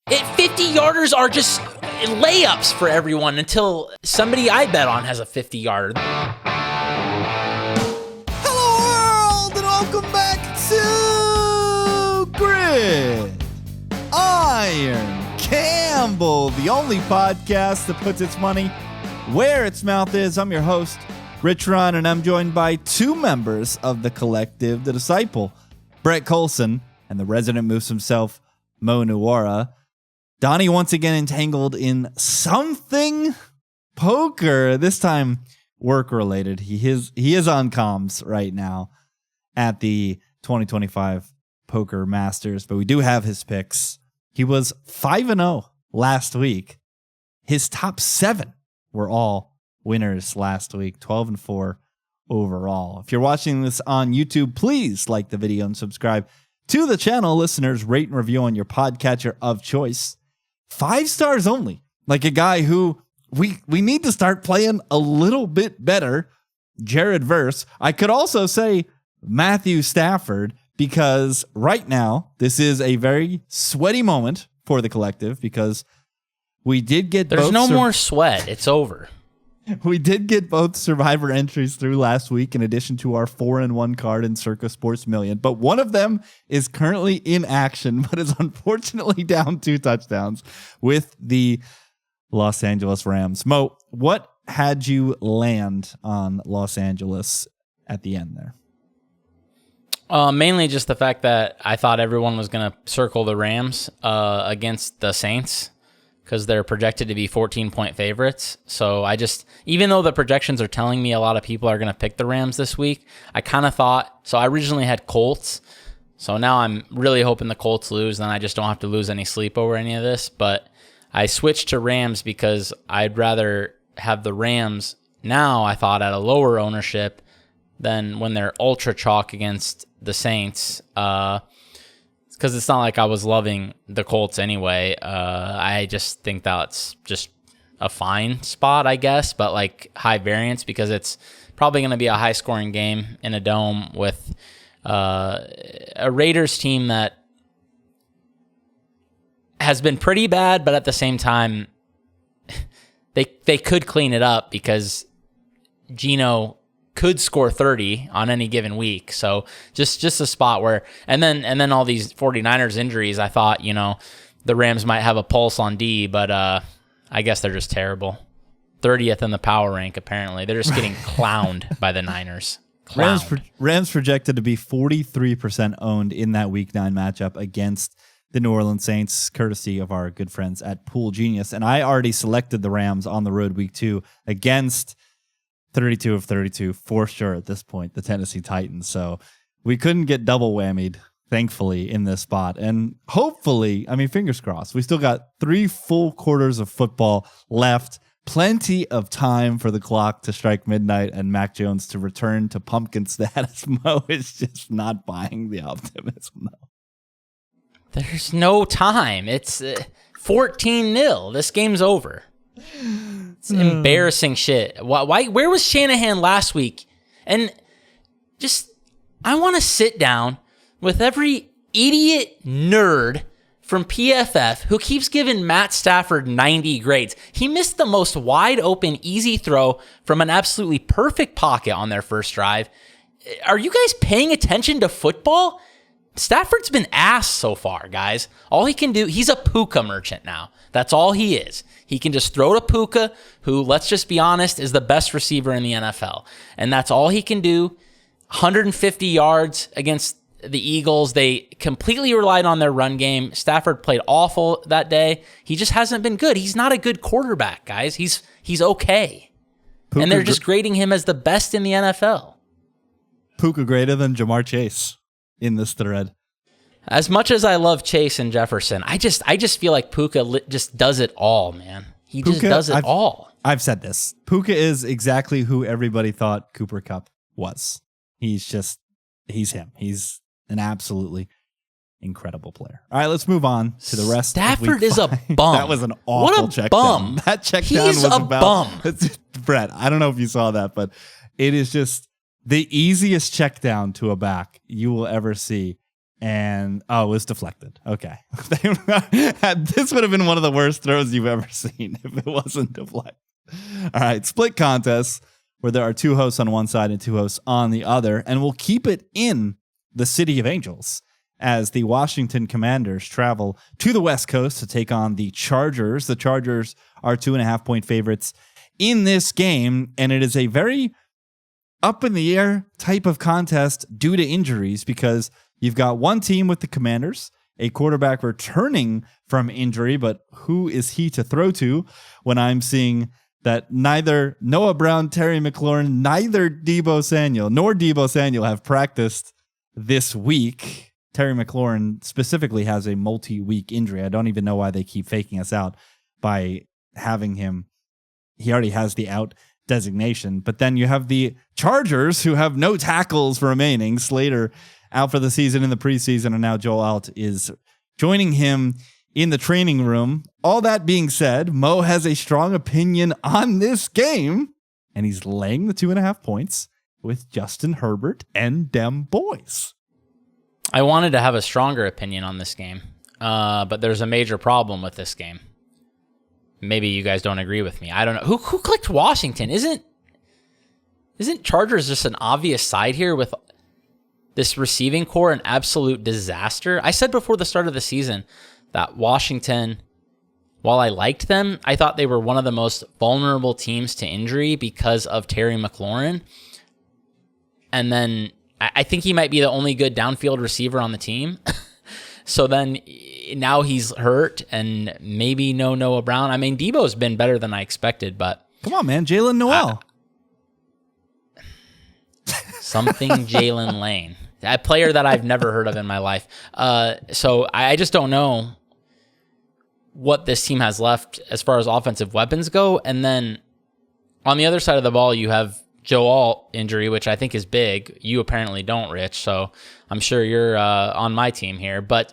50-yarders are just layups for everyone until somebody I bet on has a 50-yarder. Hello, world, and welcome back to Gridiron Campbell, the only podcast that puts its money where its mouth is. I'm your host, Gridiron, and I'm joined by two members of the collective, the disciple, Brett Colson, and the resident moose himself, Mo Nuwara. Donnie once again entangled in something poker, this time work-related. He is on comms right now at the 2025 Poker Masters, but we do have his picks. He was 5-0 last week. His top 7 were all winners last week, 12-4 overall. If you're watching this on YouTube, please like the video and subscribe to the channel. Listeners, rate and review on your podcatcher of choice. 5 stars only. Like a guy who we need to start playing a little bit better. Jared Verse. I could also say Matthew Stafford, because right now this is a very sweaty moment for the collective, because we did get There's no more sweat. It's over. We did get both Survivor entries through last week, in addition to our 4-1 card in Circa Sports Million. But one of them is currently in action, but is unfortunately down 2 touchdowns with the Los Angeles Rams. Mo, what had you land on Los Angeles at the end there? Mainly just the fact that I thought everyone was going to circle the Rams against the Saints, because they're projected to be 14-point favorites. So I just, even though the projections are telling me a lot of people are going to pick the Rams this week, I kind of thought, so I originally had Colts. So now I'm really hoping the Colts lose, then I just don't have to lose any sleep over any of this. But I switched to Rams because I'd rather have the Rams now, I thought, at a lower ownership than when they're ultra chalk against the Saints. Because it's not like I was loving the Colts anyway. I just think that's just a fine spot, I guess, but like high variance, because it's probably going to be a high-scoring game in a dome with a Raiders team that has been pretty bad, but at the same time, they could clean it up, because Geno could score 30 on any given week. So just a spot where, and then all these 49ers injuries, I thought, the Rams might have a pulse on D, but I guess they're just terrible. 30th in the power rank, apparently. They're just getting clowned by the Niners. Rams projected to be 43% owned in that Week 9 matchup against the New Orleans Saints, courtesy of our good friends at Pool Genius. And I already selected the Rams on the road Week 2 against 32 of 32 for sure at this point, the Tennessee Titans. So we couldn't get double whammied, thankfully, in this spot. And hopefully, fingers crossed, we still got 3 full quarters of football left. Plenty of time for the clock to strike midnight and Mac Jones to return to pumpkin status. Mo is just not buying the optimism, though. There's no time. It's 14-0. This game's over. It's embarrassing shit. Why? Where was Shanahan last week? And just, I want to sit down with every idiot nerd from PFF who keeps giving Matt Stafford 90 grades. He missed the most wide open, easy throw from an absolutely perfect pocket on their first drive. Are you guys paying attention to football? Stafford's been ass so far, guys. All he can do, he's a Puka merchant now. That's all he is. He can just throw to Puka, who, let's just be honest, is the best receiver in the NFL. And that's all he can do. 150 yards against the Eagles. They completely relied on their run game. Stafford played awful that day. He just hasn't been good. He's not a good quarterback, guys. He's okay. Puka, and they're just grading him as the best in the NFL. Puka greater than Jamar Chase in this thread. As much as I love Chase and Jefferson, I just feel like Puka just does it all, man. He just does it all. I've said this. Puka is exactly who everybody thought Cooper Kupp was. He's him. He's an absolutely incredible player. All right, let's move on to the rest. Stafford is a bum. That was an awful check down. That check down was a bum. Brett, I don't know if you saw that, but it is just the easiest check down to a back you will ever see. And it was deflected. Okay. This would have been one of the worst throws you've ever seen if it wasn't deflected. All right, split contests where there are two hosts on one side and two hosts on the other, and we'll keep it in the City of Angels as the Washington Commanders travel to the West Coast to take on the Chargers. The Chargers are 2.5-point favorites in this game, and it is a very up-in-the-air type of contest due to injuries because you've got one team with the Commanders, a quarterback returning from injury, but who is he to throw to when I'm seeing that neither Noah Brown, Terry McLaurin, neither Deebo Samuel have practiced this week. Terry McLaurin specifically has a multi-week injury. I don't even know why they keep faking us out by having him. He already has the out designation. But then you have the Chargers who have no tackles remaining. Slater out for the season in the preseason, and now Joel Alt is joining him in the training room. All that being said, Mo has a strong opinion on this game, and he's laying the 2.5 points with Justin Herbert and dem boys. I wanted to have a stronger opinion on this game, but there's a major problem with this game. Maybe you guys don't agree with me. I don't know. Who clicked Washington? Isn't Chargers just an obvious side here with this receiving core an absolute disaster? I said before the start of the season that Washington, while I liked them, I thought they were one of the most vulnerable teams to injury because of Terry McLaurin. And then I think he might be the only good downfield receiver on the team. So then now he's hurt and maybe no Noah Brown. I mean, Deebo's been better than I expected, but... Come on, man. Jalen Noel. Something Jalen Lane. A player that I've never heard of in my life. So I just don't know what this team has left as far as offensive weapons go. And then on the other side of the ball, you have Joe Alt injury, which I think is big. You apparently don't, Rich. So I'm sure you're on my team here. But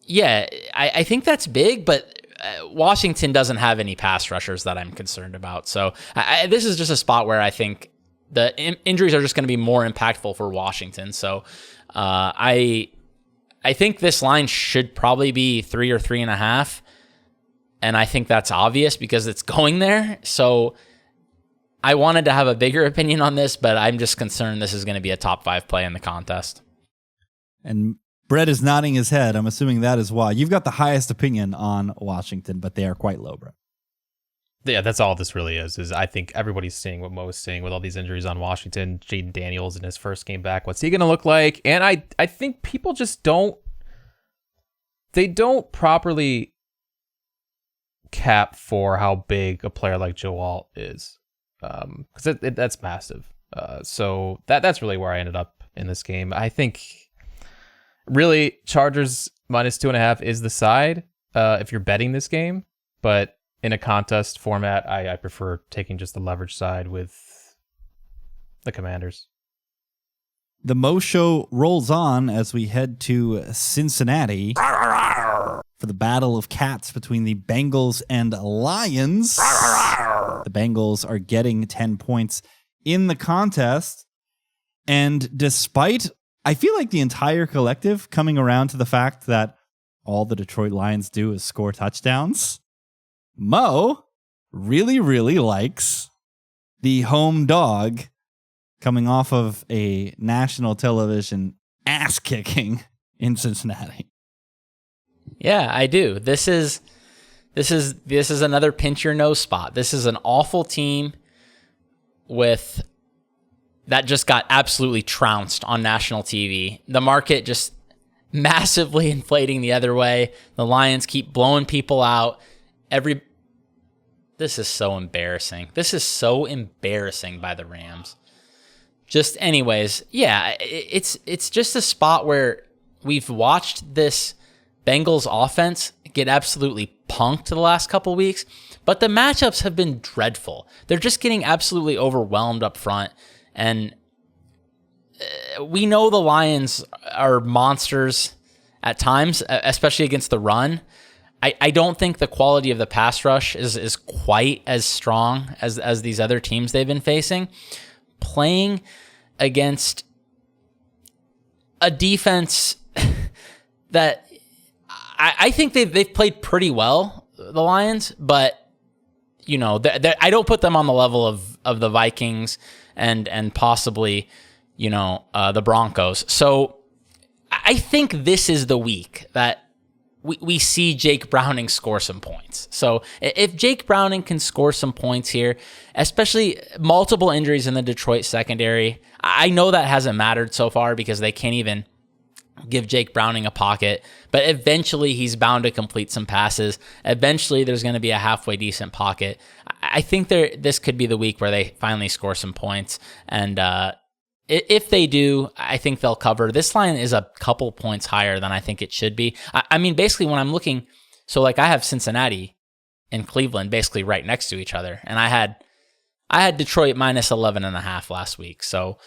yeah, I think that's big. But Washington doesn't have any pass rushers that I'm concerned about. So this is just a spot where I think the injuries are just going to be more impactful for Washington. So I think this line should probably be 3 or 3.5. And I think that's obvious because it's going there. So I wanted to have a bigger opinion on this, but I'm just concerned this is going to be a top 5 play in the contest. And Brett is nodding his head. I'm assuming that is why. You've got the highest opinion on Washington, but they are quite low, Brett. Yeah, that's all this really is I think everybody's seeing what Mo is seeing with all these injuries on Washington. Jaden Daniels in his first game back. What's he going to look like? And I think people just don't properly cap for how big a player like Joe Alt is. Because that's massive. So that's really where I ended up in this game. I think really Chargers minus 2.5 is the side if you're betting this game. But in a contest format, I prefer taking just the leverage side with the Commanders. The Mo Show rolls on as we head to Cincinnati for the battle of cats between the Bengals and Lions. The Bengals are getting 10 points in the contest. And despite, I feel like the entire collective coming around to the fact that all the Detroit Lions do is score touchdowns, Mo really, really likes the home dog coming off of a national television ass kicking in Cincinnati. Yeah, I do. This is another pinch your nose spot. This is an awful team that just got absolutely trounced on national TV. The market just massively inflating the other way. The Lions keep blowing people out. This is so embarrassing. This is so embarrassing by the Rams. Just anyways, yeah, it's just a spot where we've watched this Bengals offense get absolutely punked the last couple weeks, but the matchups have been dreadful. They're just getting absolutely overwhelmed up front, and we know the Lions are monsters at times, especially against the run. I don't think the quality of the pass rush is quite as strong as these other teams they've been facing. Playing against a defense that I think they've played pretty well, the Lions, but I don't put them on the level of the Vikings and possibly the Broncos. So I think this is the week that we see Jake Browning score some points. So if Jake Browning can score some points here, especially multiple injuries in the Detroit secondary, I know that hasn't mattered so far because they can't even give Jake Browning a pocket, but eventually he's bound to complete some passes. Eventually there's going to be a halfway decent pocket. I think this could be the week where they finally score some points. And if they do, I think they'll cover. This line is a couple points higher than I think it should be. I mean, basically when I'm looking, so like I have Cincinnati and Cleveland basically right next to each other. And I had Detroit minus 11.5 last week. So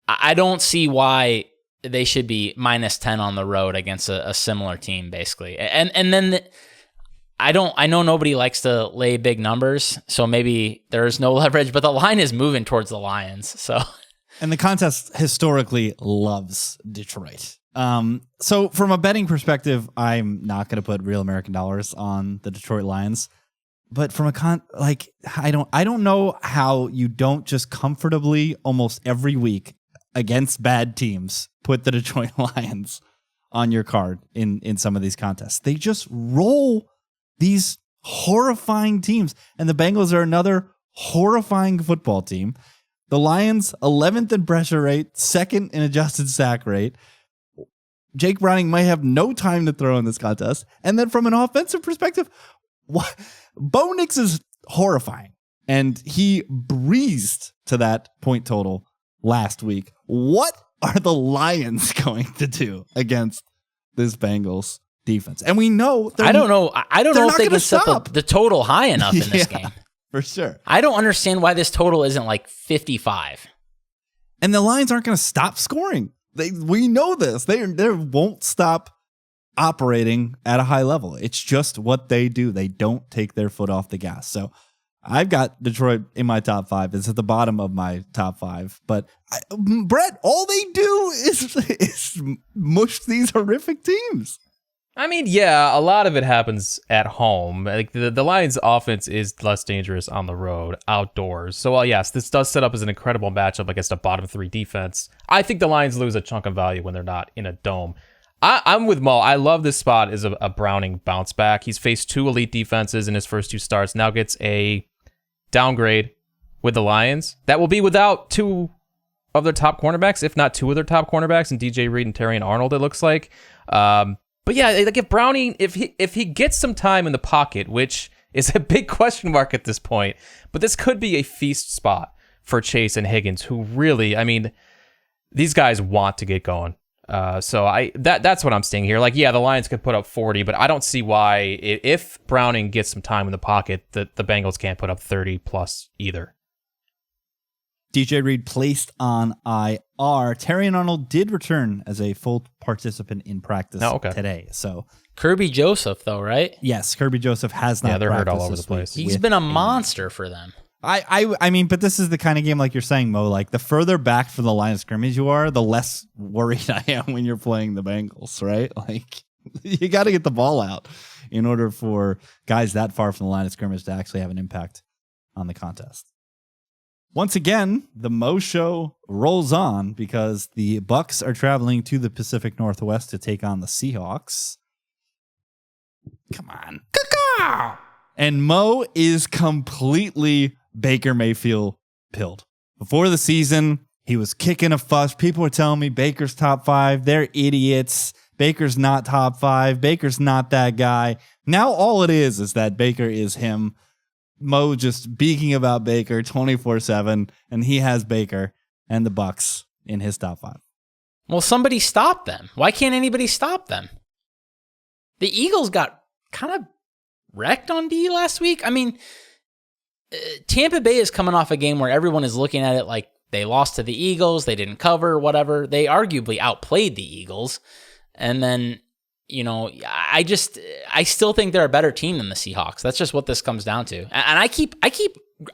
I don't see why they should be minus 10 on the road against a similar team, basically. And then I know nobody likes to lay big numbers, so maybe there's no leverage, but the line is moving towards the Lions. So, and the contest historically loves Detroit. So from a betting perspective, I'm not going to put real American dollars on the Detroit Lions. But from I don't know how you don't just comfortably almost every week against bad teams put the Detroit Lions on your card in some of these contests. They just roll these horrifying teams, and the Bengals are another horrifying football team. The Lions 11th in pressure rate, 2nd in adjusted sack rate. Jake Browning might have no time to throw in this contest. And then from an offensive perspective, Bo Nix is horrifying, and he breezed to that point total last week. What are the Lions going to do against this Bengals defense? And we know I don't know if they can set the total high enough in this game. For sure. I don't understand why this total isn't like 55. And the Lions aren't going to stop scoring. We know this. They won't stop operating at a high level. It's just what they do. They don't take their foot off the gas. So I've got Detroit in my top 5. It's at the bottom of my top 5. But Brett, all they do is mush these horrific teams. I mean, yeah, a lot of it happens at home. Like the Lions' offense is less dangerous on the road, outdoors. So, while yes, this does set up as an incredible matchup against a bottom 3 defense, I think the Lions lose a chunk of value when they're not in a dome. I'm with Mo. I love this spot as a Browning bounce back. He's faced 2 elite defenses in his first 2 starts. Now gets a downgrade with the Lions. That will be without 2 of their top cornerbacks, if not 2 of their top cornerbacks, and DJ Reed and Terrion Arnold, it looks like. But yeah, like if Browning, if he gets some time in the pocket, which is a big question mark at this point, but this could be a feast spot for Chase and Higgins, who really, I mean, these guys want to get going. So that's what I'm seeing here. Like, yeah, the Lions could put up 40, but I don't see why, if Browning gets some time in the pocket, that the Bengals can't put up 30 plus either. DJ Reed placed on IR. Terrion Arnold did return as a full participant in practice today. So Kirby Joseph, though, right? Yes, Kirby Joseph has not. Yeah, they're hurt all over the place. He's been a monster for them. I mean, but this is the kind of game, like you're saying, Mo, like the further back from the line of scrimmage you are, the less worried I am when you're playing the Bengals, right? Like, you got to get the ball out in order for guys that far from the line of scrimmage to actually have an impact on the contest. Once again, the Mo Show rolls on because the Bucs are traveling to the Pacific Northwest to take on the Seahawks. Come on. Caw-caw! And Mo is completely Baker Mayfield pilled. Before the season, he was kicking a fuss. People were telling me Baker's top 5. They're idiots. Baker's not top 5. Baker's not that guy. Now all it is that Baker is him. Mo just speaking about Baker 24/7, and he has Baker and the Bucs in his top 5. Well, somebody stop them. Why can't anybody stop them? The Eagles got kind of wrecked on D last week. I mean, Tampa Bay is coming off a game where everyone is looking at it like they lost to the Eagles, they didn't cover, whatever. They arguably outplayed the Eagles. And then, you know, I still think they're a better team than the Seahawks. That's just what this comes down to. And I keep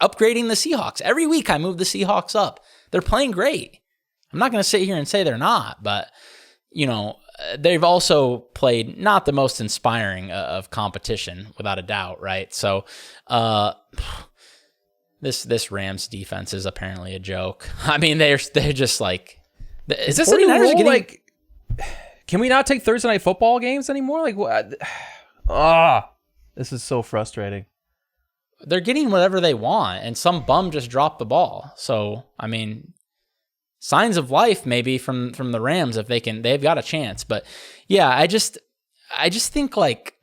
upgrading the Seahawks. Every week I move the Seahawks up. They're playing great. I'm not going to sit here and say they're not, but, they've also played not the most inspiring of competition, without a doubt, right? So this Rams defense is apparently a joke. I mean, they're just like... Is this a new rule? Like, can we not take Thursday Night Football games anymore? Like, what? This is so frustrating. They're getting whatever they want, and some bum just dropped the ball. So, I mean... signs of life maybe from the Rams if they've got a chance. But yeah, I just think like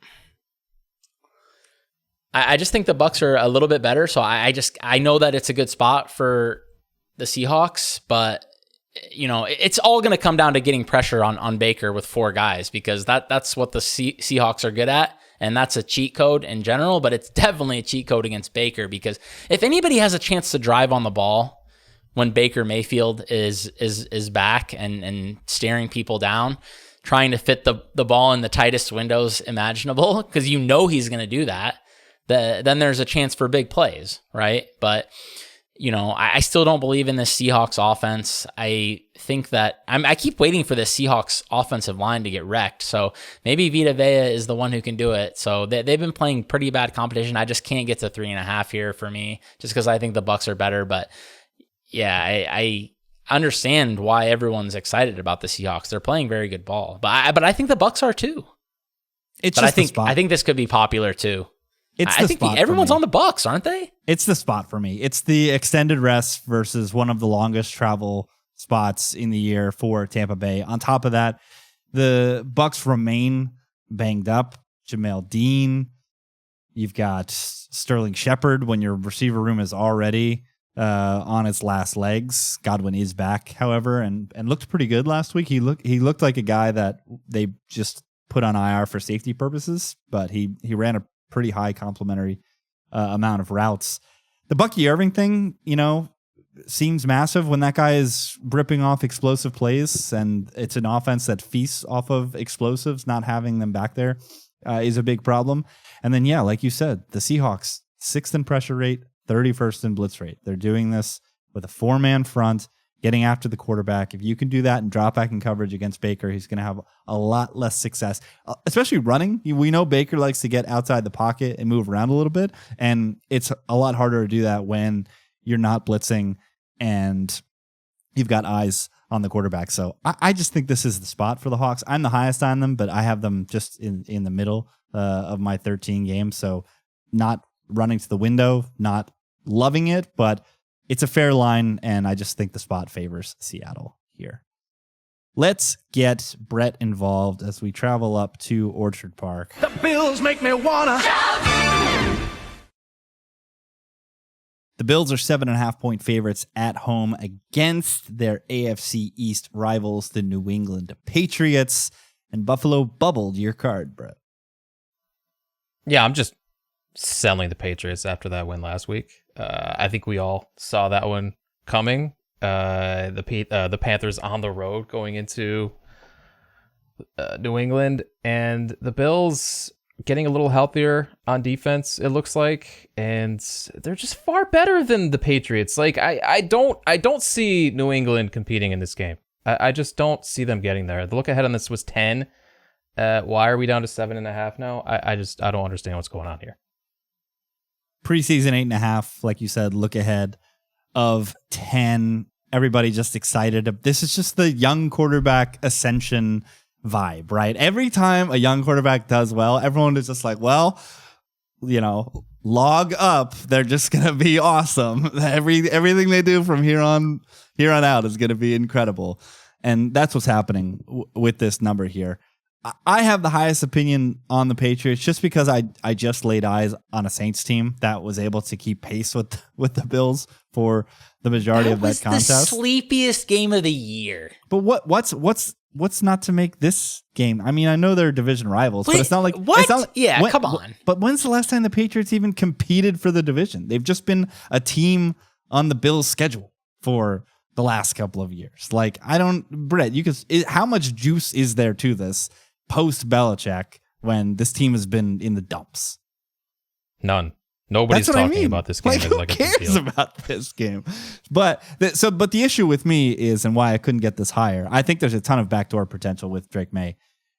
I just think the Bucs are a little bit better. So I know that it's a good spot for the Seahawks, but it's all going to come down to getting pressure on Baker with 4 guys, because that's what the Seahawks are good at. And that's a cheat code in general, but it's definitely a cheat code against Baker, because if anybody has a chance to drive on the ball when Baker Mayfield is back and staring people down, trying to fit the ball in the tightest windows imaginable, because he's going to do that, then there's a chance for big plays, right? But, I still don't believe in this Seahawks offense. I think that I keep waiting for the Seahawks offensive line to get wrecked. So maybe Vita Vea is the one who can do it. So they've been playing pretty bad competition. I just can't get to 3.5 here for me, just because I think the Bucs are better. But yeah, I understand why everyone's excited about the Seahawks. They're playing very good ball, but I think the Bucs are too. I think this could be popular too. I think everyone's on the Bucs, aren't they? It's the spot for me. It's the extended rest versus one of the longest travel spots in the year for Tampa Bay. On top of that, the Bucs remain banged up. Jamel Dean, you've got Sterling Shepard when your receiver room is already on its last legs. Godwin is back, however, and looked pretty good last week. He looked like a guy that they just put on IR for safety purposes, but he ran a pretty high complimentary amount of routes. The Bucky Irving thing, seems massive when that guy is ripping off explosive plays, and it's an offense that feasts off of explosives. Not having them back there is a big problem. And then, yeah, like you said, the Seahawks, 6th in pressure rate, 31st in blitz rate. They're doing this with a 4-man front, getting after the quarterback. If you can do that and drop back in coverage against Baker, he's going to have a lot less success, especially running. We know Baker likes to get outside the pocket and move around a little bit, and it's a lot harder to do that when you're not blitzing and you've got eyes on the quarterback. So I just think this is the spot for the Hawks. I'm the highest on them, but I have them just in the middle of my 13 games. So not running to the window, not loving it, but it's a fair line, and I just think the spot favors Seattle here. Let's get Brett involved as we travel up to Orchard Park. The Bills make me wanna shout. The Bills are 7.5-point favorites at home against their AFC East rivals, the New England Patriots, and Buffalo bubbled your card, Brett. Yeah, I'm just selling the Patriots after that win last week. I think we all saw that one coming. The Panthers on the road going into New England, and the Bills getting a little healthier on defense, it looks like, and they're just far better than the Patriots. Like I don't see New England competing in this game. I just don't see them getting there. The look ahead on this was 10. Why are we down to 7.5 now? I don't understand what's going on here. Preseason 8.5, like you said, look ahead of 10. Everybody just excited. This is just the young quarterback ascension vibe, right? Every time a young quarterback does well, everyone is just like, well, log up. They're just going to be awesome. Everything they do from here on out is going to be incredible. And that's what's happening with this number here. I have the highest opinion on the Patriots just because I just laid eyes on a Saints team that was able to keep pace with the Bills for the majority of that contest. The sleepiest game of the year. But what's not to make this game? I mean, I know they're division rivals, but it's not like what? It's not like, come on. But when's the last time the Patriots even competed for the division? They've just been a team on the Bills' schedule for the last couple of years. Like, Brett, how much juice is there to this post Belichick when this team has been in the dumps? None. Nobody's That's what talking about this game. Like, who a big cares deal. about this game? But the issue with me is, and why I couldn't get this higher, I think there's a ton of backdoor potential with Drake May,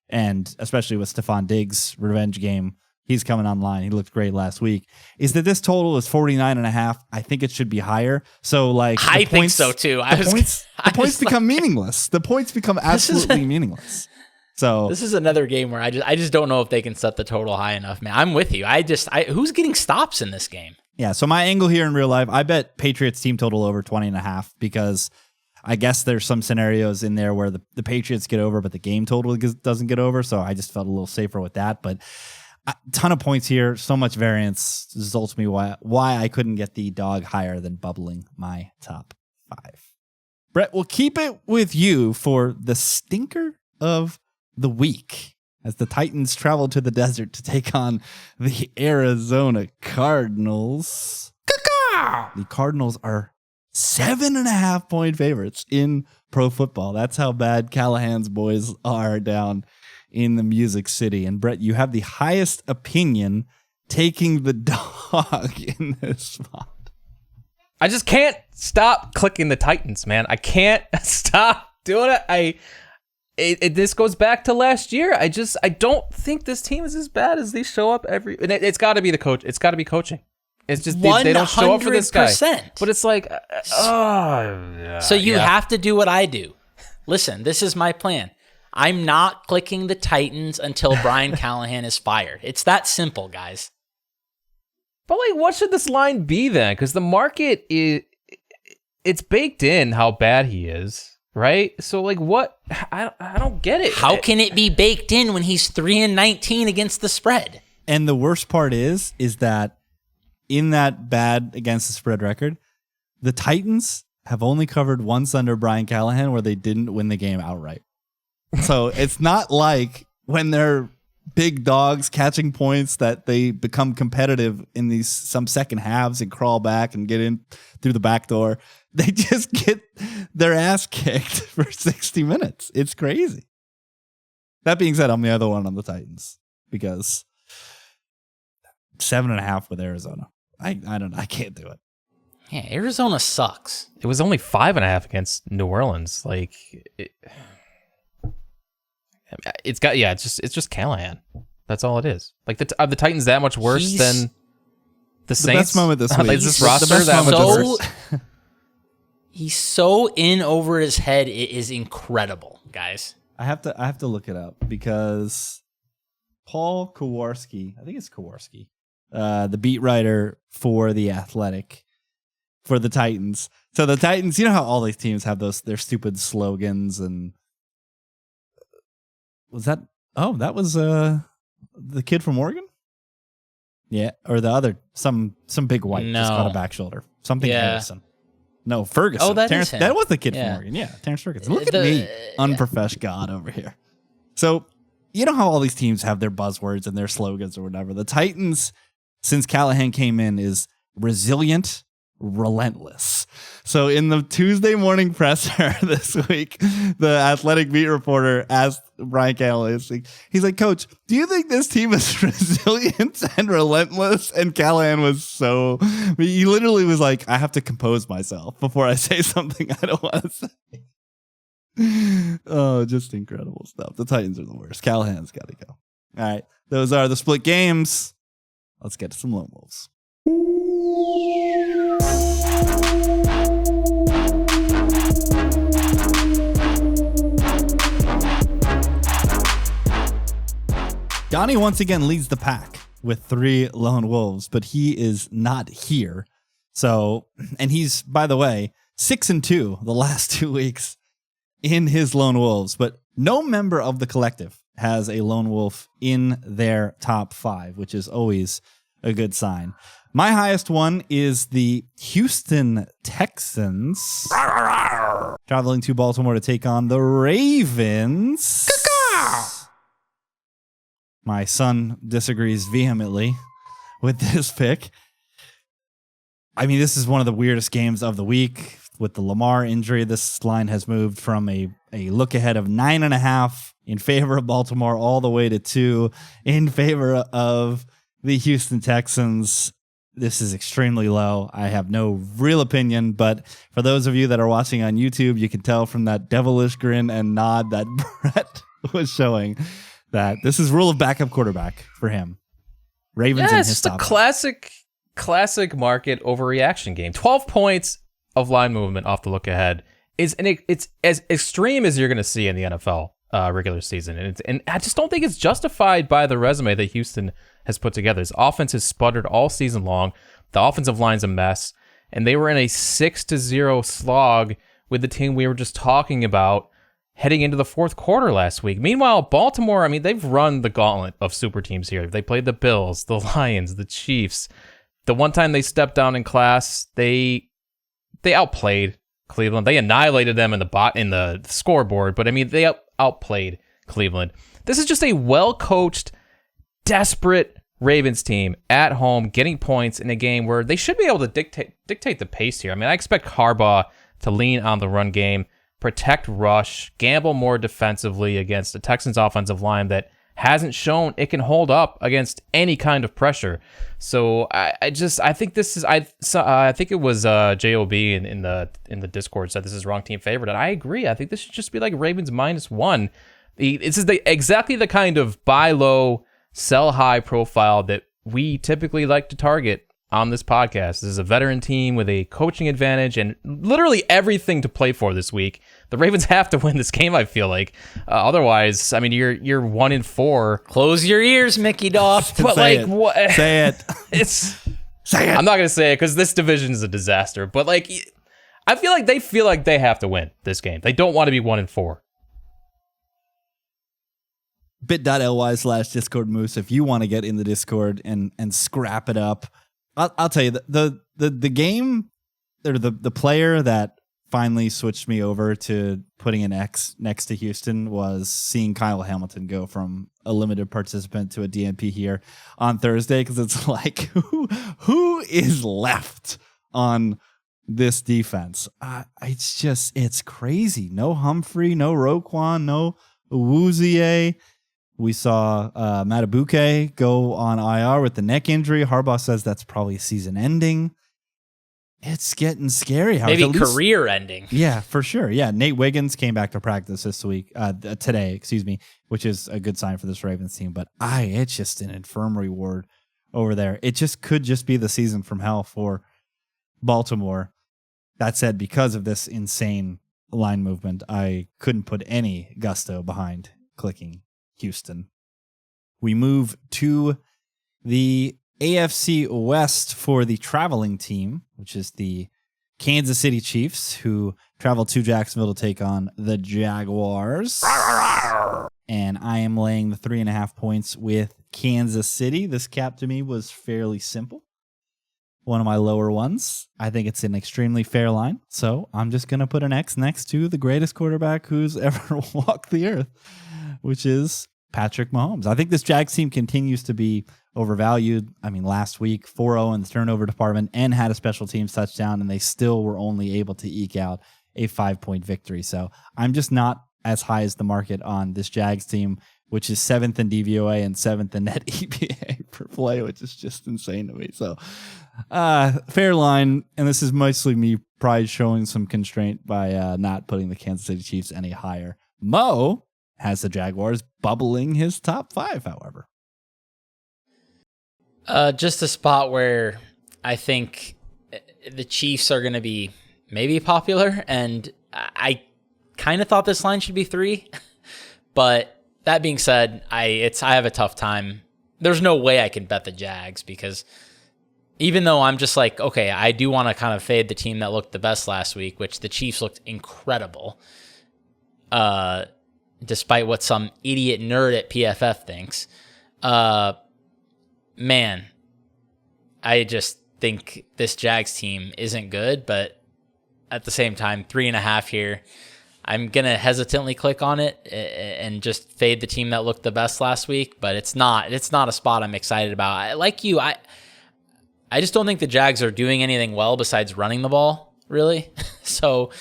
and especially with Stephon Diggs' revenge game. He's coming online. He looked great last week. Is that this total is 49.5? I think it should be higher. So, like, I think so too. The points become meaningless. The points become absolutely meaningless. So this is another game where I just don't know if they can set the total high enough, man. I'm with you. Who's getting stops in this game? yeah. So my angle here in real life, I bet Patriots team total over 20.5 because I guess there's some scenarios in there where the Patriots get over, but the game total doesn't get over. So I just felt a little safer with that. But a ton of points here, so much variance. This is ultimately why I couldn't get the dog higher than bubbling my top 5. Brett, we'll keep it with you for the stinker of the week as the Titans travel to the desert to take on the Arizona Cardinals. The Cardinals are 7.5 point favorites in pro football. That's how bad Callahan's boys are down in the Music City. And Brett, you have the highest opinion taking the dog in this spot. I just can't stop clicking the Titans, man. I can't stop doing it. This goes back to last year. I don't think this team is as bad as they show up every. And it's got to be the coach. It's got to be coaching. It's just they don't show up for this guy. 100%. But it's like, so you have to do what I do. Listen, this is my plan. I'm not clicking the Titans until Brian Callahan is fired. It's that simple, guys. But like, what should this line be then? Because the market it's baked in how bad he is, right? So like, what? I don't get it. How can it be baked in when he's 3-19 against the spread? And the worst part is that in that bad against the spread record, the Titans have only covered once under Brian Callahan where they didn't win the game outright. So it's not like when they're big dogs catching points that they become competitive in some second halves and crawl back and get in through the back door. They just get their ass kicked for 60 minutes. It's crazy. That being said, I'm the other one on the Titans because 7.5 with Arizona. I don't know. I can't do it. Yeah, Arizona sucks. It was only 5.5 against New Orleans. Like, it's just Callahan. That's all it is. Like, are the Titans that much worse than the Saints? The best moment this week. Is this roster that much worse? He's so in over his head. It is incredible, guys. I have to look it up because Paul Kowarski, I think it's Kowarski, the beat writer for The Athletic, for the Titans. So the Titans, you know how all these teams have their stupid slogans, and that was the kid from Oregon? Yeah, or the other, some big white just caught a back shoulder. Something Harrison. No, Ferguson. Oh, that is him. That was the kid from Oregon. Yeah, Terrence Ferguson. Look at me, unprofesh god over here. So, you know how all these teams have their buzzwords and their slogans or whatever. The Titans, since Callahan came in, is resilient, relentless. So in the Tuesday morning presser this week, the Athletic beat reporter asked Brian Callahan, he's like, Coach, do you think this team is resilient and relentless? And Callahan was he literally was like, I have to compose myself before I say something I don't want to say. Oh, just incredible stuff. The Titans are the worst. Callahan's got to go. All right. Those are the split games. Let's get to some lone wolves. Donnie once again leads the pack with 3 lone wolves, but he is not here. So, and he's, by the way, 6-2 the last 2 weeks in his lone wolves, but no member of the collective has a lone wolf in their top 5, which is always a good sign. My highest one is the Houston Texans traveling to Baltimore to take on the Ravens. My son disagrees vehemently with this pick. I mean, this is one of the weirdest games of the week. With the Lamar injury, this line has moved from a look ahead of 9.5 in favor of Baltimore all the way to 2 in favor of the Houston Texans. This is extremely low. I have no real opinion, but for those of you that are watching on YouTube, you can tell from that devilish grin and nod that Brett was showing that this is rule of backup quarterback for him. Ravens in it's his just a top classic market overreaction game. 12 points of line movement off the look ahead it's as extreme as you're going to see in the NFL regular season, and I just don't think it's justified by the resume that Houston has put together. His offense has sputtered all season long. The offensive line's a mess, and they were in a 6-0 slog with the team we were just talking about heading into the fourth quarter last week. Meanwhile, Baltimore, I mean, they've run the gauntlet of super teams here. They played the Bills, the Lions, the Chiefs. The one time they stepped down in class, they outplayed Cleveland. They annihilated them in the scoreboard, but I mean, they outplayed Cleveland. This is just a well-coached, desperate Ravens team at home, getting points in a game where they should be able to dictate the pace here. I mean, I expect Harbaugh to lean on the run game, protect rush, gamble more defensively against the Texans offensive line that hasn't shown it can hold up against any kind of pressure. So I think this is I think it was JOB in the Discord said this is wrong team favorite, and I agree. I think this should just be like Ravens -1. This is exactly the kind of buy low, sell high profile that we typically like to target on this podcast. This is a veteran team with a coaching advantage and literally everything to play for this week. The Ravens have to win this game, I feel like. Otherwise, I mean, you're 1-4. Close your ears, Mickey Doff. But Say like, it. what? Say it. Say it. I'm not gonna say it because this division is a disaster. But like, I feel like they have to win this game. They don't want to be 1-4. bit.ly/Discord Moose if you want to get in the Discord and scrap it up. I'll tell you, the game, or the player that finally switched me over to putting an X next to Houston was seeing Kyle Hamilton go from a limited participant to a DNP here on Thursday, because it's like, who is left on this defense? It's crazy. No Humphrey, no Roquan, no Awuzie. We saw Matabuke go on IR with the neck injury. Harbaugh says that's probably season ending. It's getting scary. Maybe career ending. Yeah, for sure. Yeah, Nate Wiggins came back to practice today, which is a good sign for this Ravens team. But it's just an infirmary ward over there. It just could just be the season from hell for Baltimore. That said, because of this insane line movement, I couldn't put any gusto behind clicking Houston. We move to the AFC West for the traveling team, which is the Kansas City Chiefs, who travel to Jacksonville to take on the Jaguars. And I am laying the 3.5 points with Kansas City. This cap to me was fairly simple. One of my lower ones. I think it's an extremely fair line. So I'm just going to put an X next to the greatest quarterback who's ever walked the earth, which is Patrick Mahomes. I think this Jags team continues to be overvalued. I mean, last week, 4-0 in the turnover department and had a special teams touchdown, and they still were only able to eke out a 5-point victory. So I'm just not as high as the market on this Jags team, which is 7th in DVOA and 7th in net EPA per play, which is just insane to me. So fair line, and this is mostly me probably showing some constraint by not putting the Kansas City Chiefs any higher. Mo has the Jaguars bubbling his top 5, however. Just a spot where I think the Chiefs are going to be maybe popular, and I kind of thought this line should be 3, but that being said, I have a tough time. There's no way I can bet the Jags, because even though I'm just like, okay, I do want to kind of fade the team that looked the best last week, which the Chiefs looked incredible, despite what some idiot nerd at PFF thinks. Man, I just think this Jags team isn't good, but at the same time, 3.5 here. I'm going to hesitantly click on it and just fade the team that looked the best last week, but it's not a spot I'm excited about. Like you, I just don't think the Jags are doing anything well besides running the ball, really. So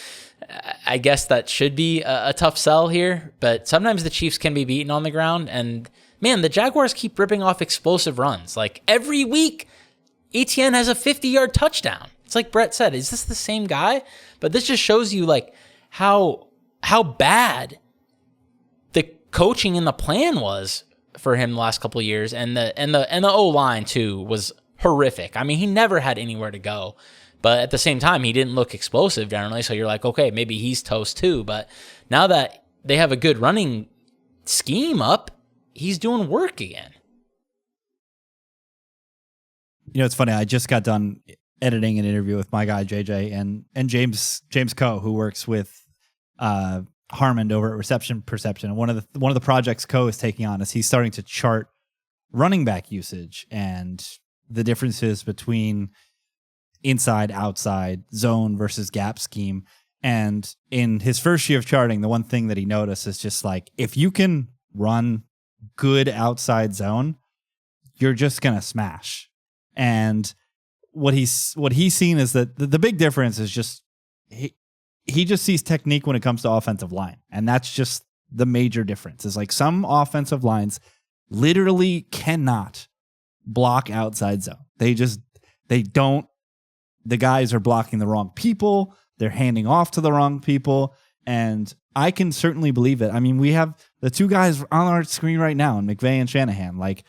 I guess that should be a tough sell here, but sometimes the Chiefs can be beaten on the ground, and man, the Jaguars keep ripping off explosive runs. Like every week, Etienne has a 50-yard touchdown. It's like Brett said, is this the same guy? But this just shows you like how bad the coaching and the plan was for him the last couple of years, and the O-line too was horrific. I mean, he never had anywhere to go. But at the same time, he didn't look explosive generally, so you're like, okay, maybe he's toast too. But now that they have a good running scheme up, he's doing work again. You know, it's funny. I just got done editing an interview with my guy JJ and James Coe, who works with Harmon over at Reception Perception. And one of the projects Coe is taking on is he's starting to chart running back usage and the differences between inside, outside, zone versus gap scheme. And in his first year of charting, the one thing that he noticed is just like, if you can run good outside zone, you're just going to smash. And what he's seen is that the big difference is just he just sees technique when it comes to offensive line. And that's just the major difference. Is like some offensive lines literally cannot block outside zone. They don't. The guys are blocking the wrong people. They're handing off to the wrong people. And I can certainly believe it. I mean, we have the two guys on our screen right now, McVay and Shanahan. Like,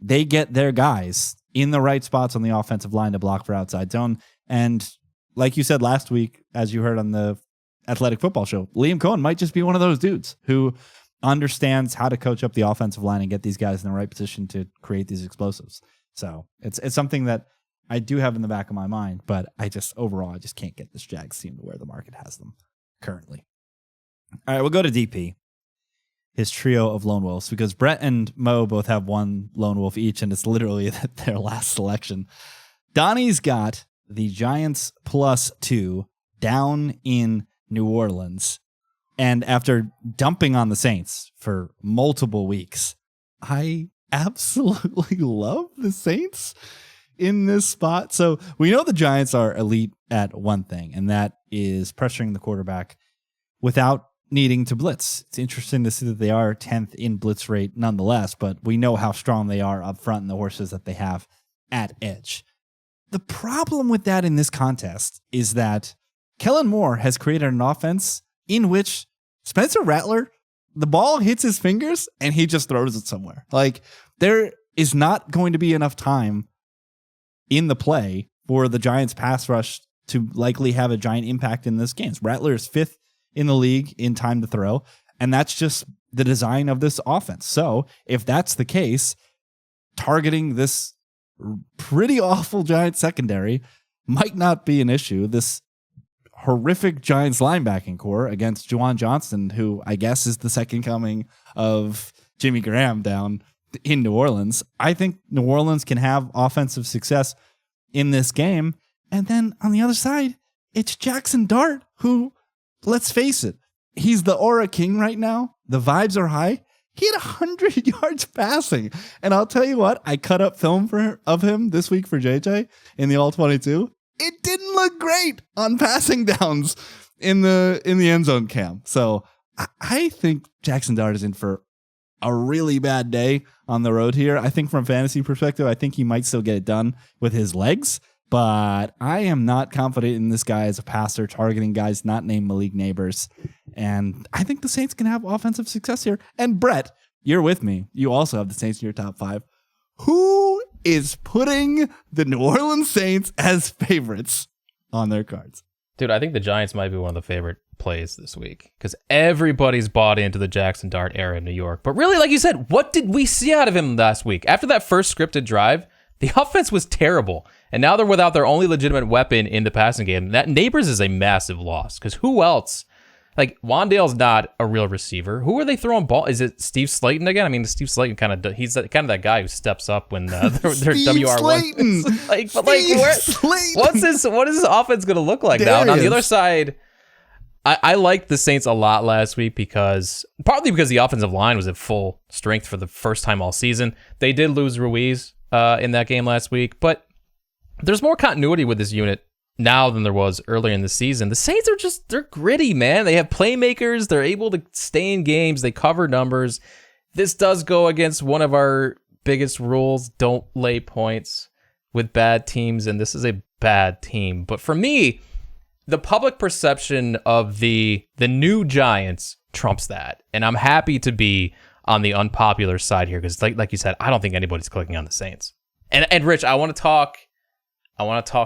they get their guys in the right spots on the offensive line to block for outside zone. And like you said last week, as you heard on the Athletic Football Show, Liam Cohen might just be one of those dudes who understands how to coach up the offensive line and get these guys in the right position to create these explosives. So it's something that I do have in the back of my mind, but I just can't get this Jags team to where the market has them currently. All right, we'll go to DP, his trio of lone wolves, because Brett and Mo both have one lone wolf each, and it's literally their last selection. Donnie's got the Giants +2 down in New Orleans, and after dumping on the Saints for multiple weeks, I absolutely love the Saints in this spot. So we know the Giants are elite at one thing, and that is pressuring the quarterback without needing to blitz. It's interesting to see that they are 10th in blitz rate nonetheless, but we know how strong they are up front and the horses that they have at edge. The problem with that in this contest is that Kellen Moore has created an offense in which Spencer Rattler, the ball hits his fingers and he just throws it somewhere. Like, there is not going to be enough time in the play for the Giants pass rush to likely have a giant impact in this game. Rattler is 5th in the league in time to throw, and that's just the design of this offense. So if that's the case, targeting this pretty awful Giants secondary might not be an issue. This horrific Giants linebacking core against Juwan Johnson, who I guess is the second coming of Jimmy Graham down in New Orleans. I think New Orleans can have offensive success in this game. And then on the other side, it's Jackson Dart, who, let's face it, he's the aura king right now. The vibes are high. He had 100 yards passing. And I'll tell you what, I cut up film of him this week for JJ in the All-22. It didn't look great on passing downs in the end zone cam. So I think Jackson Dart is in for a really bad day on the road here. I think from a fantasy perspective, I think he might still get it done with his legs, but I am not confident in this guy as a passer targeting guys not named Malik Neighbors. And I think the Saints can have offensive success here. And Brett, you're with me. You also have the Saints in your top 5. Who is putting the New Orleans Saints as favorites on their cards? Dude, I think the Giants might be one of the favorite plays this week because everybody's bought into the Jackson Dart era in New York. But really, like you said, what did we see out of him last week? After that first scripted drive, the offense was terrible. And now they're without their only legitimate weapon in the passing game. That Neighbors is a massive loss because who else? Like, Wandale's not a real receiver. Who are they throwing ball? Is it Steve Slayton again? I mean, Steve Slayton he's kind of that guy who steps up when they're WR1. What is his offense going to look like now? And on the other side, I liked the Saints a lot last week partly because the offensive line was at full strength for the first time all season. They did lose Ruiz in that game last week, but there's more continuity with this unit now than there was earlier in the season. The Saints they're gritty, man. They have playmakers. They're able to stay in games. They cover numbers. This does go against one of our biggest rules. Don't lay points with bad teams, and this is a bad team. But for me, the public perception of the new Giants trumps that, and I'm happy to be on the unpopular side here because, like you said, I don't think anybody's clicking on the Saints. And Rich, I want to talk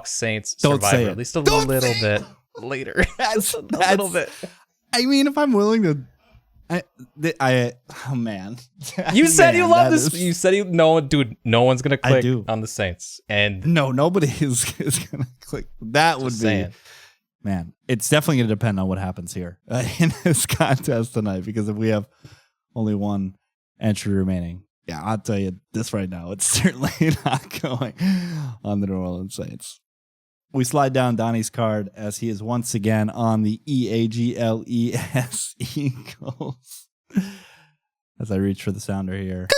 Saints Survivor at least a little bit later. That's a little bit. I mean, if I'm willing to, oh man, you said you love this. You said no one's gonna click on the Saints, and no, nobody is gonna click. That would be saying. Man, it's definitely going to depend on what happens here in this contest tonight, because if we have only one entry remaining, yeah, I'll tell you this right now, it's certainly not going on the New Orleans Saints. We slide down Donnie's card as he is once again on the EAGLES Eagles. As I reach for the sounder here.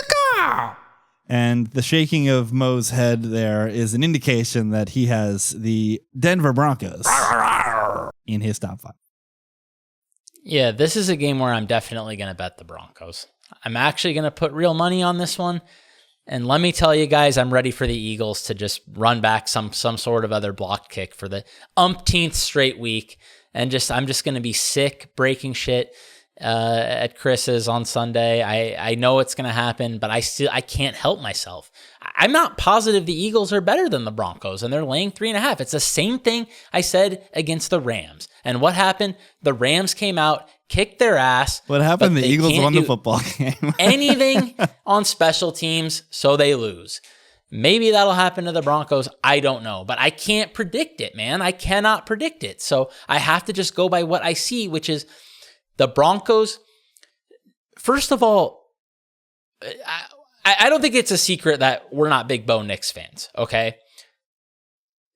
And the shaking of Mo's head there is an indication that he has the Denver Broncos in his top 5. Yeah, this is a game where I'm definitely going to bet the Broncos. I'm actually going to put real money on this one. And let me tell you guys, I'm ready for the Eagles to just run back some sort of other block kick for the umpteenth straight week. And I'm just going to be sick breaking shit at Chris's on Sunday. I know it's going to happen, but I can't help myself. I'm not positive the Eagles are better than the Broncos, and they're laying 3.5. It's the same thing I said against the Rams. And what happened? The Rams came out, kicked their ass. What happened? The Eagles won the football game. Anything on special teams, so they lose. Maybe that'll happen to the Broncos. I don't know, but I can't predict it, man. I cannot predict it. So I have to just go by what I see, which is the Broncos. First of all, I don't think it's a secret that we're not big Bo Nix fans, okay?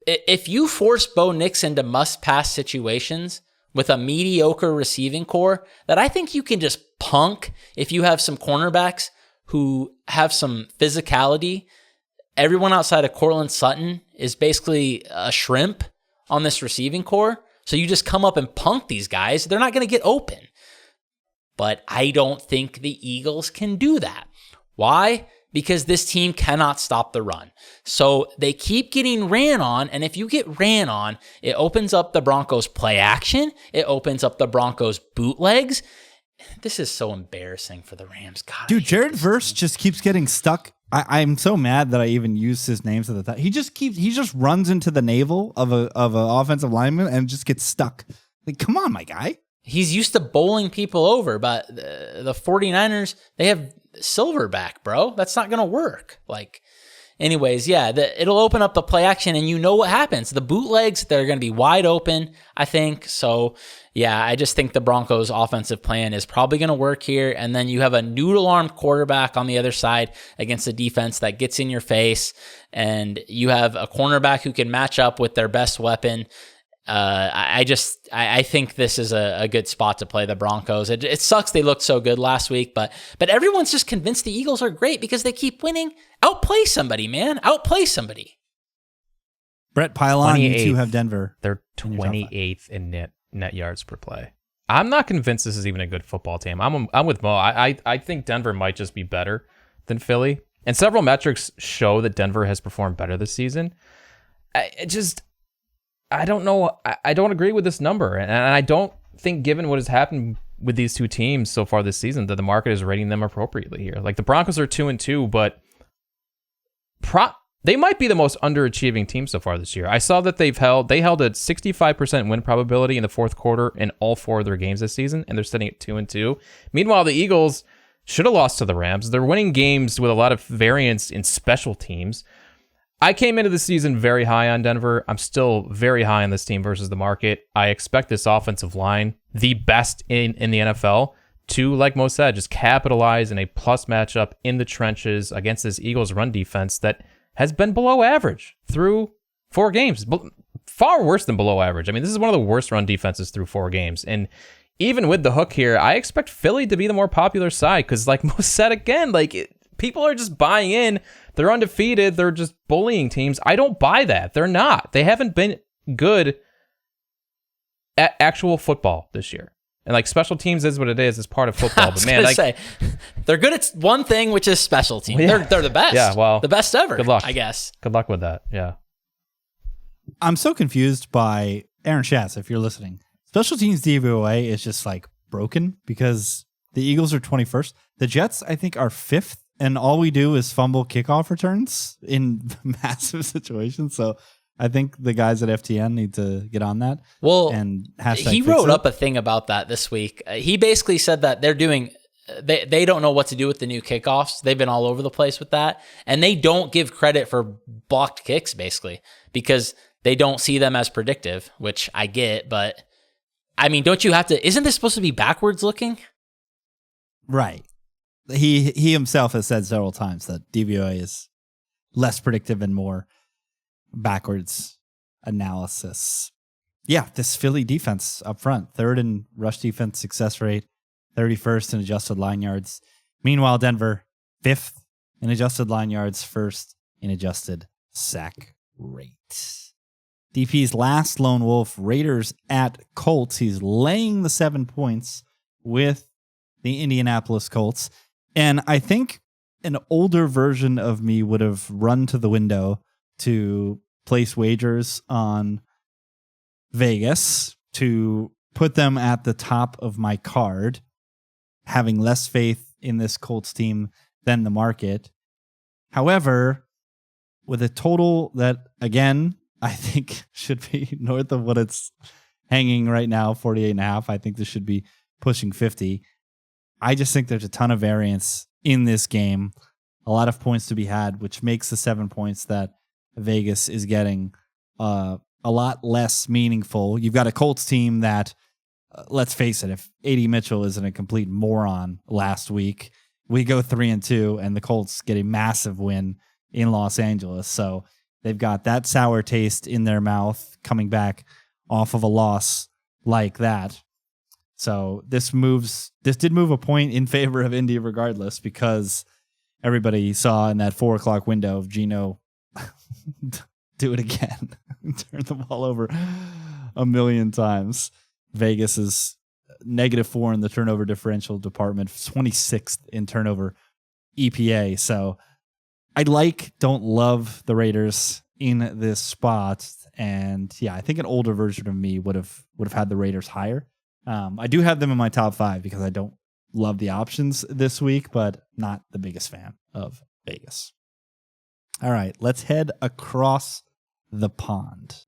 If you force Bo Nix into must-pass situations with a mediocre receiving core that I think you can just punk if you have some cornerbacks who have some physicality. Everyone outside of Cortland Sutton is basically a shrimp on this receiving core. So you just come up and punk these guys. They're not going to get open. But I don't think the Eagles can do that. Why? Because this team cannot stop the run. So they keep getting ran on, and if you get ran on, it opens up the Broncos play action. It opens up the Broncos bootlegs. This is so embarrassing for the Rams. God, dude, Jared Verse just keeps getting stuck. I'm so mad that I even used his names at the time. He just runs into the navel of an offensive lineman and just gets stuck. Like, come on, my guy. He's used to bowling people over, but the 49ers, they have Silverback, bro. That's not going to work. Like, anyways, yeah, it'll open up the play action, and you know what happens. The bootlegs, they're going to be wide open, I think. So, yeah, I just think the Broncos' offensive plan is probably going to work here, and then you have a noodle-armed quarterback on the other side against a defense that gets in your face, and you have a cornerback who can match up with their best weapon. I think this is a good spot to play the Broncos. It sucks they looked so good last week, but everyone's just convinced the Eagles are great because they keep winning. Outplay somebody, man. Outplay somebody. Brett Pylon, you two have Denver. They're 28th in net yards per play. I'm not convinced this is even a good football team. I'm with Mo. I think Denver might just be better than Philly, and several metrics show that Denver has performed better this season. I don't know. I don't agree with this number. And I don't think, given what has happened with these two teams so far this season, that the market is rating them appropriately here. Like, the Broncos are 2-2, but they might be the most underachieving team so far this year. I saw that they held a 65% win probability in the fourth quarter in all 4 of their games this season, and they're sitting at 2-2. Meanwhile, the Eagles should have lost to the Rams. They're winning games with a lot of variance in special teams. I came into the season very high on Denver. I'm still very high on this team versus the market. I expect this offensive line, the best in the NFL, to, like Mo said, just capitalize in a plus matchup in the trenches against this Eagles run defense that has been below average through 4 games. Far worse than below average. I mean, this is one of the worst run defenses through 4 games. And even with the hook here, I expect Philly to be the more popular side because, like Mo said again, people are just buying in. They're undefeated. They're just bullying teams. I don't buy that. They're not. They haven't been good at actual football this year. And like special teams is what it is. It's part of football. But man, like, say, they're good at one thing, which is special teams. Yeah. They're the best. Yeah, well, the best ever. good luck. I guess. Good luck with that. Yeah. I'm so confused by Aaron Schatz, if you're listening. Special teams DVOA is just like broken because the Eagles are 21st. The Jets, I think, are 5th, and all we do is fumble kickoff returns in massive situations. So I think the guys at FTN need to get on that. Well, and he wrote up a thing about that this week. He basically said that they're doing, they don't know what to do with the new kickoffs. They've been all over the place with that. And they don't give credit for blocked kicks, basically, because they don't see them as predictive, which I get. But, I mean, don't you have to, isn't this supposed to be backwards looking? Right. He himself has said several times that DVOA is less predictive and more backwards analysis. Yeah, this Philly defense up front, 3rd in rush defense success rate, 31st in adjusted line yards. Meanwhile, Denver, 5th in adjusted line yards, 1st in adjusted sack rate. DP's last lone wolf, Raiders at Colts. He's laying the 7 points with the Indianapolis Colts. And I think an older version of me would have run to the window to place wagers on Vegas to put them at the top of my card, having less faith in this Colts team than the market. However, with a total that, again, I think should be north of what it's hanging right now, 48.5. I think this should be pushing 50. I just think there's a ton of variance in this game, a lot of points to be had, which makes the 7 points that Vegas is getting a lot less meaningful. You've got a Colts team that, let's face it, if A.D. Mitchell isn't a complete moron last week, we go 3-2 and the Colts get a massive win in Los Angeles. So they've got that sour taste in their mouth coming back off of a loss like that. So this did move a point in favor of Indy regardless, because everybody saw in that 4 o'clock window of Geno do it again, turn the ball over a million times. Vegas is -4 in the turnover differential department, 26th in turnover EPA. So I don't love the Raiders in this spot. And yeah, I think an older version of me would have had the Raiders higher. I do have them in my top 5 because I don't love the options this week, but not the biggest fan of Vegas. All right, let's head across the pond.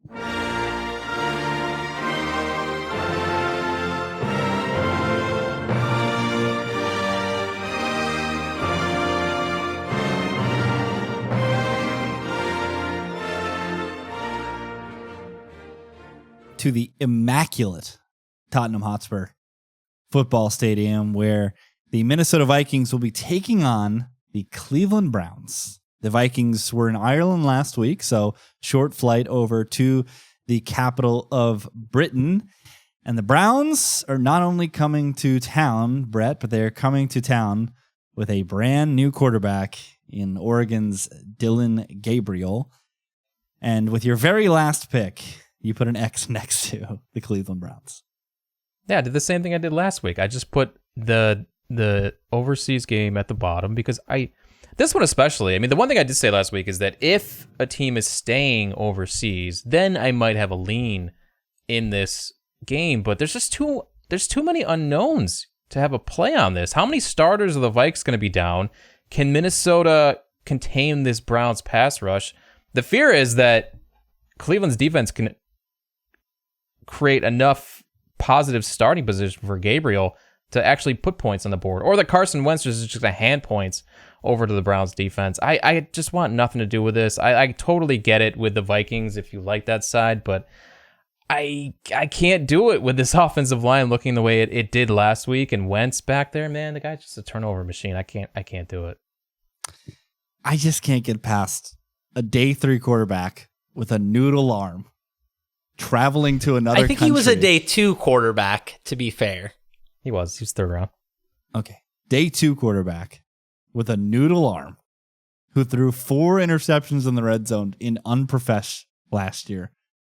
To the immaculate Tottenham Hotspur football stadium, where the Minnesota Vikings will be taking on the Cleveland Browns. The Vikings were in Ireland last week, so short flight over to the capital of Britain. And the Browns are not only coming to town, Brett, but they're coming to town with a brand new quarterback in Oregon's Dylan Gabriel. And with your very last pick, you put an X next to the Cleveland Browns. Yeah, I did the same thing I did last week. I just put the overseas game at the bottom because this one especially, I mean, the one thing I did say last week is that if a team is staying overseas, then I might have a lean in this game, but there's too many unknowns to have a play on this. How many starters are the Vikes going to be down? Can Minnesota contain this Browns pass rush? The fear is that Cleveland's defense can create enough positive starting position for Gabriel to actually put points on the board, or that Carson Wentz is just going to hand points over to the Browns defense. I just want nothing to do with this. I totally get it with the Vikings if you like that side, but I can't do it with this offensive line looking the way it did last week, and Wentz back there, man, the guy's just a turnover machine. I can't do it. I just can't get past a day 3 quarterback with a noodle arm traveling to another country. I think he was a day 2 quarterback, to be fair. He was 3rd round. Okay. Day 2 quarterback with a noodle arm who threw 4 interceptions in the red zone in unprofesh last year,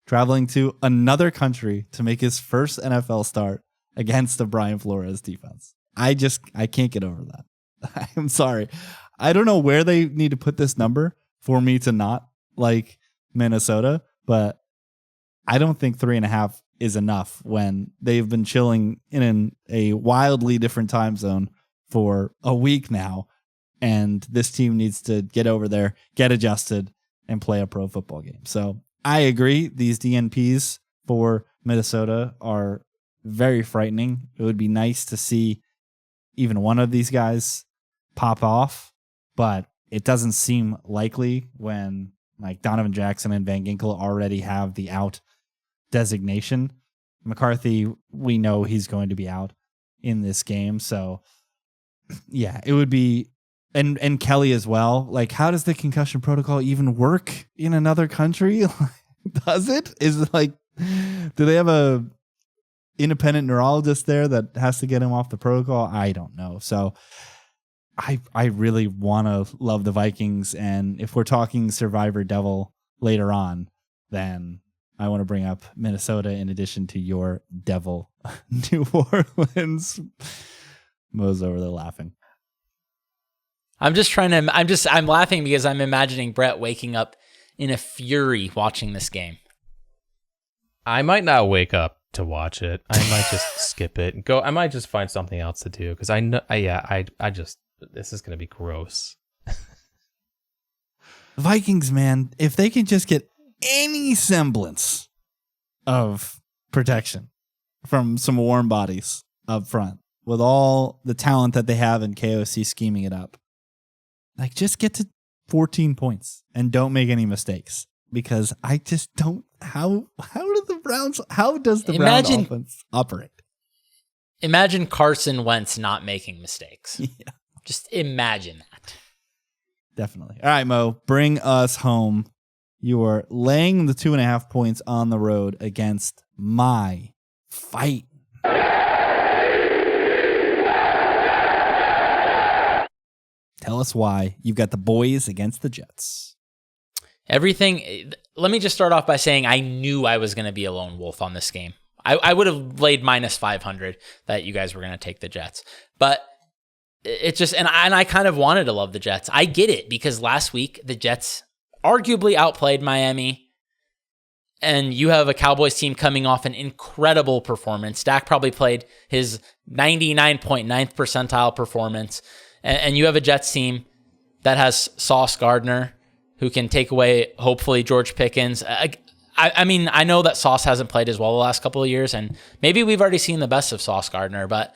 traveling to another country to make his first NFL start against the Brian Flores defense. I can't get over that. I'm sorry. I don't know where they need to put this number for me to not like Minnesota, but I don't think 3.5 is enough when they've been chilling in a wildly different time zone for a week now. And this team needs to get over there, get adjusted, and play a pro football game. So I agree. These DNPs for Minnesota are very frightening. It would be nice to see even one of these guys pop off, but it doesn't seem likely when like Donovan Jackson and Van Ginkel already have the out designation. McCarthy, we know he's going to be out in this game. So yeah, it would be, and Kelly as well. Like, how does the concussion protocol even work in another country? Does it? Is it like, do they have a independent neurologist there that has to get him off the protocol? I don't know. So I really want to love the Vikings. And if we're talking Survivor Devil later on, then I want to bring up Minnesota in addition to your Devil New Orleans. Mo's over there laughing. I'm laughing because I'm imagining Brett waking up in a fury watching this game. I might not wake up to watch it. I might just skip it and go. I might just find something else to do because I know. This is going to be gross. Vikings, man, if they can just get any semblance of protection from some warm bodies up front with all the talent that they have in KOC scheming it up, like just get to 14 points and don't make any mistakes, because I just don't. How does the Browns offense operate? Imagine Carson Wentz not making mistakes. Yeah. Just imagine that. Definitely. All right, Mo, bring us home. You are laying the 2.5 points on the road against my fight. Tell us why you've got the boys against the Jets. Everything. Let me just start off by saying I knew I was going to be a lone wolf on this game. I would have laid minus 500 that you guys were going to take the Jets. But it just, and I kind of wanted to love the Jets. I get it, because last week the Jets arguably outplayed Miami, and you have a Cowboys team coming off an incredible performance. Dak probably played his 99.9th percentile performance, and you have a Jets team that has Sauce Gardner, who can take away, hopefully, George Pickens. I mean, I know that Sauce hasn't played as well the last couple of years, and maybe we've already seen the best of Sauce Gardner, but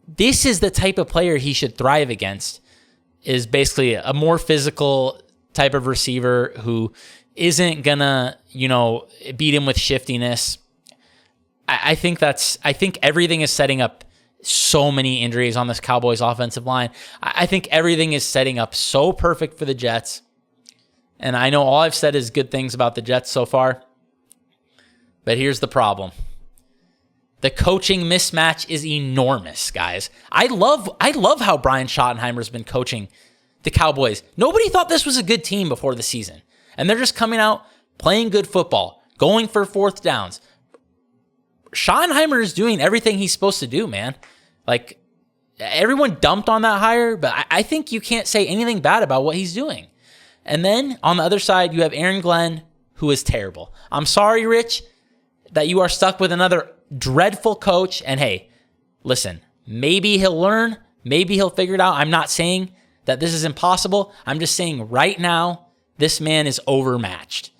this is the type of player he should thrive against, is basically a more physical type of receiver who isn't gonna, beat him with shiftiness. I think everything is setting up so many injuries on this Cowboys offensive line. I think everything is setting up so perfect for the Jets. And I know all I've said is good things about the Jets so far, but here's the problem. The coaching mismatch is enormous, guys. I love how Brian Schottenheimer's been coaching the Cowboys. Nobody thought this was a good team before the season, and they're just coming out, playing good football, going for fourth downs. Schottenheimer is doing everything he's supposed to do, man. Like, everyone dumped on that hire, but I think you can't say anything bad about what he's doing. And then on the other side, you have Aaron Glenn, who is terrible. I'm sorry, Rich, that you are stuck with another dreadful coach. And hey, listen, maybe he'll learn. Maybe he'll figure it out. I'm not saying that this is impossible. I'm just saying right now, this man is overmatched.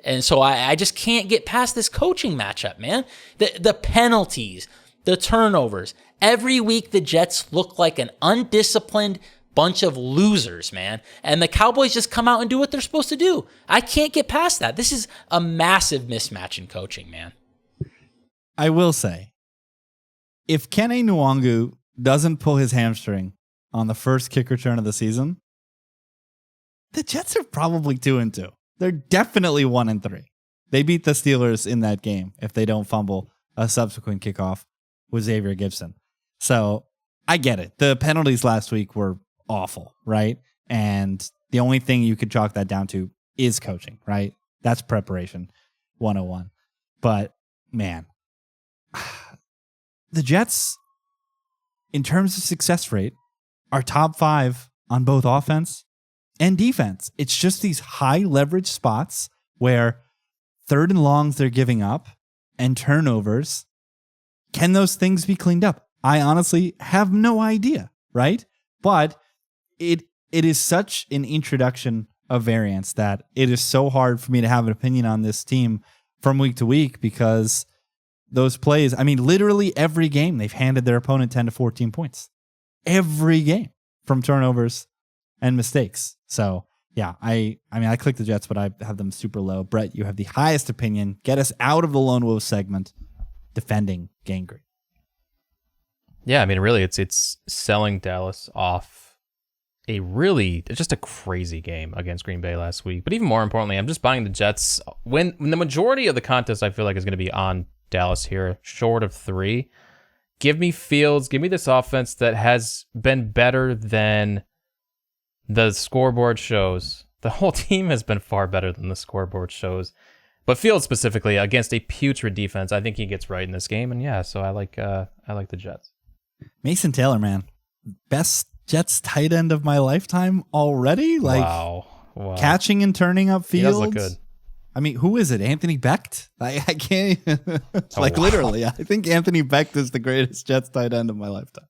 And so I just can't get past this coaching matchup, man. The penalties, the turnovers. Every week, the Jets look like an undisciplined bunch of losers, man. And the Cowboys just come out and do what they're supposed to do. I can't get past that. This is a massive mismatch in coaching, man. I will say, if Kene Nwangu doesn't pull his hamstring on the first kick return of the season, the Jets are probably 2-2. They're definitely 1-3. They beat the Steelers in that game if they don't fumble a subsequent kickoff with Xavier Gibson. So I get it. The penalties last week were awful, right? And the only thing you could chalk that down to is coaching, right? That's preparation 101. But man, the Jets, in terms of success rate, are top 5 on both offense and defense. It's just these high leverage spots where 3rd and longs they're giving up and turnovers. Can those things be cleaned up? I honestly have no idea, right? But it is such an introduction of variance that it is so hard for me to have an opinion on this team from week to week because those plays, I mean, literally every game they've handed their opponent 10 to 14 points. Every game from turnovers and mistakes. So yeah, I clicked the Jets, but I have them super low. Brett, you have the highest opinion. Get us out of the Lone Wolf segment. Defending Gangrene. Yeah, I mean, really, it's selling Dallas off just a crazy game against Green Bay last week. But even more importantly, I'm just buying the Jets when the majority of the contest I feel like is going to be on Dallas here, short of 3. Give me Fields. Give me this offense that has been better than the scoreboard shows. The whole team has been far better than the scoreboard shows. But Fields specifically against a putrid defense, I think he gets right in this game. And yeah, so I like the Jets. Mason Taylor, man, best Jets tight end of my lifetime already. Like, wow. Catching and turning up fields. He does look good. I mean, who is it? Anthony Becht? I can't even, wow. Literally. I think Anthony Becht is the greatest Jets tight end of my lifetime.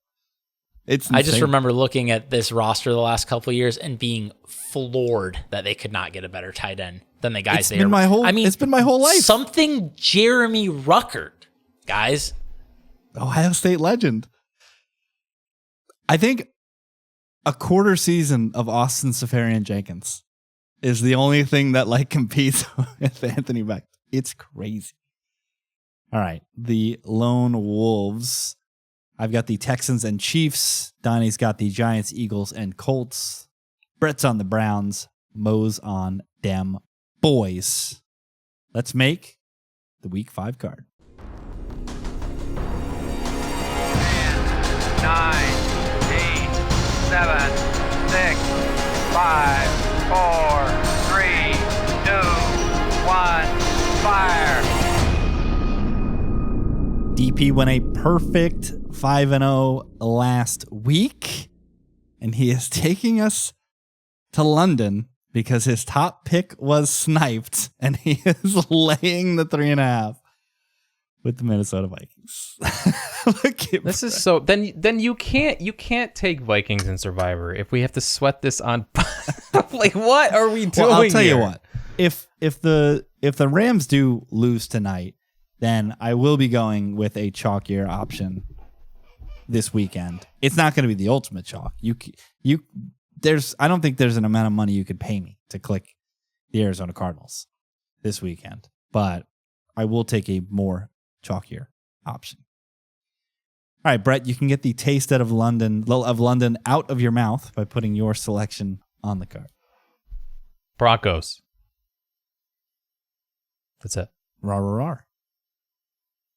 It's insane. I just remember looking at this roster the last couple of years and being floored that they could not get a better tight end than the guys it's been my whole life. Something Jeremy Ruckert, guys. Ohio State legend. I think a quarter season of Austin Seferian-Jenkins is the only thing that competes with Anthony Becht. It's crazy. All right, the Lone Wolves. I've got the Texans and Chiefs. Donnie's got the Giants, Eagles, and Colts. Brett's on the Browns. Mo's on dem boys. Let's make the Week 5 card. 10, 9, 8, 7, 6, 5, 4, 3, 2, 1, fire. DP went a perfect 5-0 last week, and he is taking us to London because his top pick was sniped, and he is laying the 3.5 with the Minnesota Vikings. This is so. Then you can't take Vikings in Survivor if we have to sweat this on. What are we doing? Well, I'll tell here? you what. If the Rams do lose tonight, then I will be going with a chalkier option this weekend. It's not going to be the ultimate chalk. I don't think there's an amount of money you could pay me to click the Arizona Cardinals this weekend, but I will take a more chalkier option. All right, Brett, you can get the taste out of London out of your mouth by putting your selection on the card. Broncos. That's it. Rawr, rawr, rawr.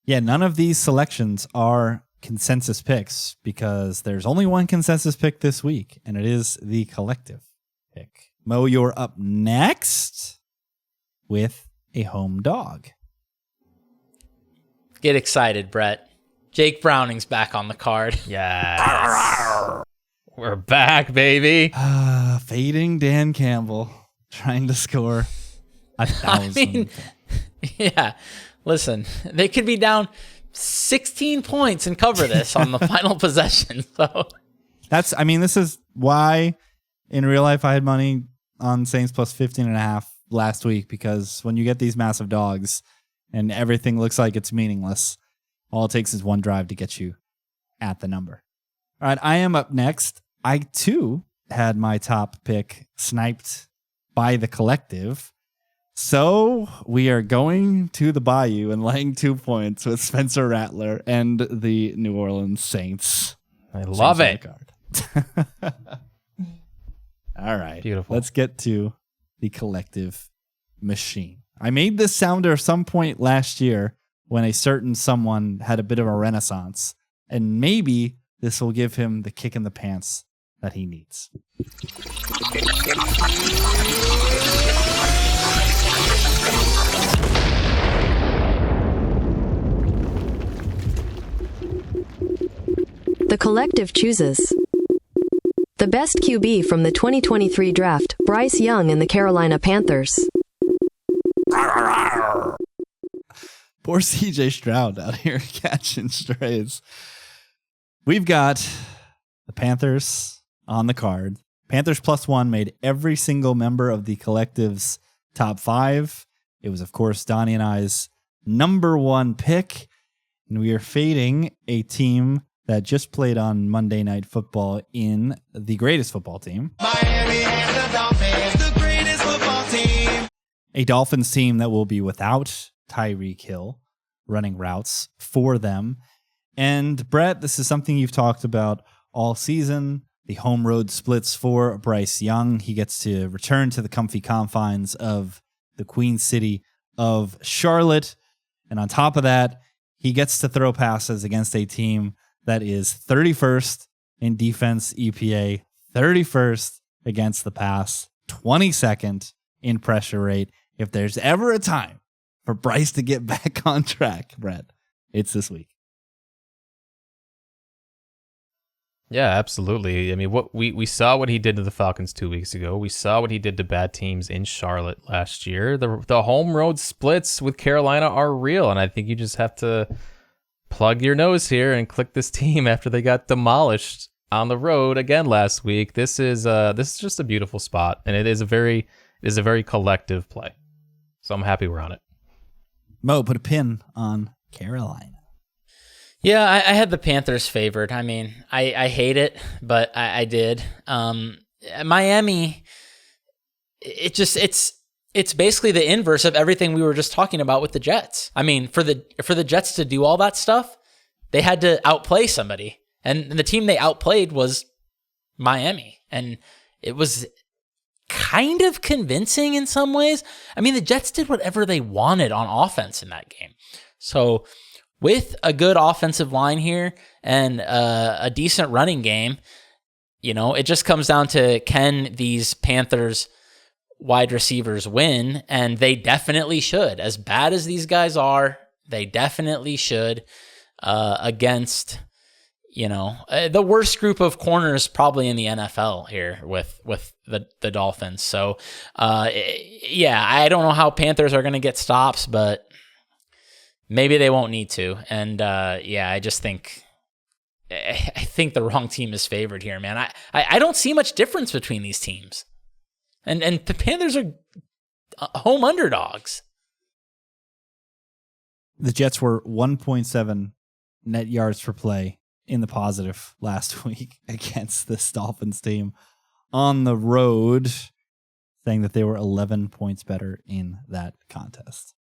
Yeah, none of these selections are consensus picks because there's only one consensus pick this week, and it is the collective pick. Mo, you're up next with a home dog. Get excited, Brett. Jake Browning's back on the card. Yes. We're back, baby. Fading Dan Campbell trying to score 1,000. Yeah. Listen, they could be down 16 points and cover this on the final possession. So this is why in real life I had money on Saints plus 15.5 last week, because when you get these massive dogs and everything looks like it's meaningless, all it takes is one drive to get you at the number. All right, I am up next. I too had my top pick sniped by the collective. So we are going to the Bayou and laying 2 points with Spencer Rattler and the New Orleans Saints. I love it. All right. Beautiful. Let's get to the collective machine. I made this sounder some point last year when a certain someone had a bit of a renaissance, and maybe this will give him the kick in the pants that he needs. Collective chooses the best QB from the 2023 draft, Bryce Young and the Carolina Panthers. Poor CJ Stroud out here catching strays. We've got the Panthers on the card. Panthers +1 made every single member of the collective's top 5. It was, of course, Donnie and I's number 1 pick. And we are fading a team that just played on Monday Night Football in the greatest football team. Miami and the Dolphins, the greatest football team. A Dolphins team that will be without Tyreek Hill running routes for them. And Brett, this is something you've talked about all season. The home road splits for Bryce Young. He gets to return to the comfy confines of the Queen City of Charlotte. And on top of that, he gets to throw passes against a team that is 31st in defense EPA, 31st against the pass, 22nd in pressure rate. If there's ever a time for Bryce to get back on track, Brett, it's this week. Yeah, absolutely. I mean, what we saw what he did to the Falcons 2 weeks ago. We saw what he did to bad teams in Charlotte last year. The home road splits with Carolina are real, and I think you just have to plug your nose here and click this team after they got demolished on the road again last week. This is just a beautiful spot, and it is a very collective play. So I'm happy we're on it. Mo, put a pin on Carolina. Yeah, I had the Panthers favored. I mean, I hate it, but I did. Miami, it's basically the inverse of everything we were just talking about with the Jets. I mean, for the Jets to do all that stuff, they had to outplay somebody, and the team they outplayed was Miami, and it was kind of convincing in some ways. I mean, the Jets did whatever they wanted on offense in that game. So with a good offensive line here and a decent running game, it just comes down to, can these Panthers wide receivers win? And they definitely should. As bad as these guys are, they definitely should against, the worst group of corners probably in the NFL here with the Dolphins. So, I don't know how Panthers are going to get stops, but maybe they won't need to. And I just think the wrong team is favored here, man. I don't see much difference between these teams. And the Panthers are home underdogs. The Jets were 1.7 net yards per play in the positive last week against this Dolphins team on the road, saying that they were 11 points better in that contest.